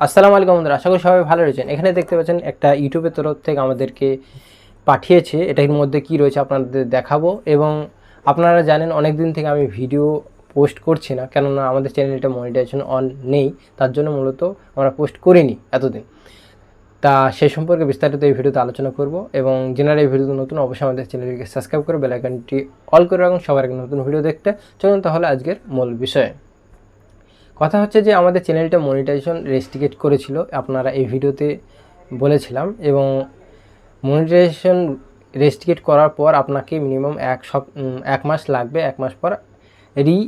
আসসালামু আলাইকুম বন্ধুরা, আশা করি সবাই ভালো রয়েছেন। এখানে দেখতে পাচ্ছেন একটা ইউটিউবের তরফ থেকে আমাদেরকে পাঠিয়েছে। এটার মধ্যে কি রয়েছে আপনাদের দেখাবো। এবং আপনারা জানেন অনেক দিন থেকে আমি ভিডিও পোস্ট করছি না, কেননা আমাদের চ্যানেলটা মনিটাইজেশন অন নেই, তার জন্য মূলত আমরা পোস্ট করিনি এতদিন। তা সে সম্পর্কে বিস্তারিত এই ভিডিওতে আলোচনা করব। এবং যারা এই ভিডিওতে নতুন, অবশ্যই আমাদের চ্যানেলটিকে সাবস্ক্রাইব করে বেল আইকনটি অল করে রাখুন সবার আগে নতুন ভিডিও দেখতে। চলুন তাহলে আজকের মূল বিষয়ে। কথা হচ্ছে যে আমাদের চ্যানেলটা মনিটাইজেশন রেস্ট্রিক্ট করেছিল, আপনারা এই ভিডিওতে বলেছিলাম। এবং মনিটাইজেশন রেস্ট্রিক্ট করার পর আপনাকে মিনিমাম এক মাস লাগবে। এক মাস পর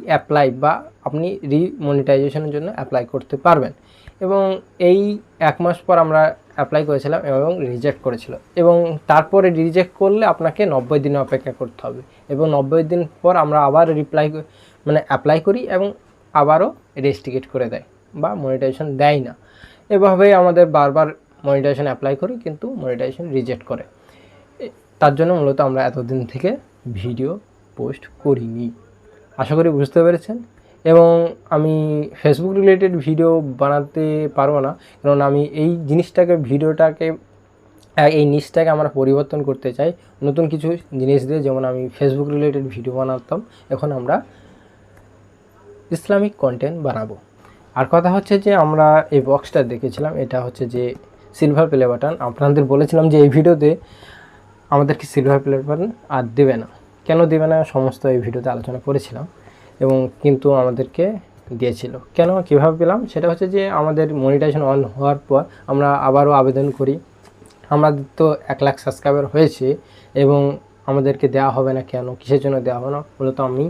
অ্যাপ্লাই বা আপনি মনিটাইজেশনের জন্য অ্যাপ্লাই করতে পারবেন। এবং এই এক মাস পর আমরা অ্যাপ্লাই করেছিলাম এবং রিজেক্ট করেছিল। এবং তারপরে রিজেক্ট করলে আপনাকে 90 দিন অপেক্ষা করতে হবে। এবং 90 দিন পর আমরা আবার অ্যাপ্লাই করি এবং আবারও রেস্ট্রিক্ট করে দেয় বা মনিটাইজেশন দেয় না। এভাবেই আমাদের বারবার মনিটাইজেশন অ্যাপ্লাই করি, কিন্তু মনিটাইজেশন রিজেক্ট করে। তার জন্য মূলত আমরা এতদিন থেকে ভিডিও পোস্ট করিনি। আশা করি বুঝতে পেরেছেন। এবং আমি ফেসবুক রিলেটেড ভিডিও বানাতে পারবো না, কারণ আমি এই এই নিচটাকে আমরা পরিবর্তন করতে চাই নতুন কিছু জিনিস দিয়ে। যেমন আমি ফেসবুক রিলেটেড ভিডিও বানাতাম, এখন আমরা ইসলামিক কন্টেন্ট বানাবো। আর কথা হচ্ছে যে আমরা এই বক্সটা দেখেছিলাম, এটা হচ্ছে যে সিলভার প্লে বাটন। আপনাদের বলেছিলাম যে এই ভিডিওতে আমাদেরকে সিলভার প্লে বাটন আর দেবে না, কেন দেবে না সমস্ত এই ভিডিওতে আলোচনা করেছিলাম। এবং কিন্তু আমাদেরকে দিয়েছিল। কেন, কীভাবে পেলাম, সেটা হচ্ছে যে আমাদের মনিটাইজেশন অন হওয়ার পর আমরা আবারও আবেদন করি। আমাদের তো 1 লাখ সাবস্ক্রাইবার হয়েছে এবং আমাদেরকে দেওয়া হবে না কেন, কিসের জন্য দেওয়া হবে না, মূলত আমি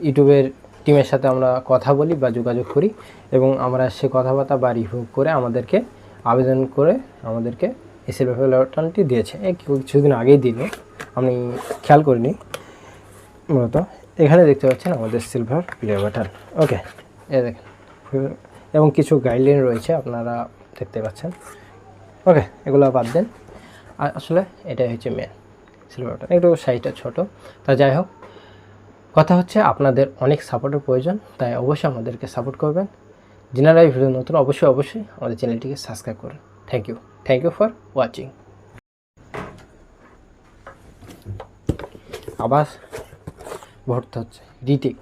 ইউটিউবের টিমের সাথে আমরা কথা বলি বা যোগাযোগ করি এবং আমরা সে কথাবার্তা বা রিভিউ করে আমাদেরকে আবেদন করে আমাদেরকে এই সিলভার প্লে বাটনটি দিয়েছে। কিছুদিন আগেই দিল, আমি খেয়াল করিনি। মূলত এখানে দেখতে পাচ্ছেন আমাদের সিলভার প্লে বাটন। ওকে, এ দেখেন, এবং কিছু গাইডলাইন রয়েছে আপনারা দেখতে পাচ্ছেন। ওকে, এগুলো বাদ দেন। আর আসলে এটাই হচ্ছে মেন সিলভার বাটন, একটু সাইজটা ছোটো। তা যাই হোক, কথা হচ্ছে আপনাদের অনেক সাপোর্টের প্রয়োজন, তাই অবশ্যই আমাদেরকে সাপোর্ট করবেন। যারা এই ভিডিও নতুন, অবশ্যই আমাদের চ্যানেলটিকে সাবস্ক্রাইব করুন। Thank you for watching. আবার ভর্তি হচ্ছে রিটেক।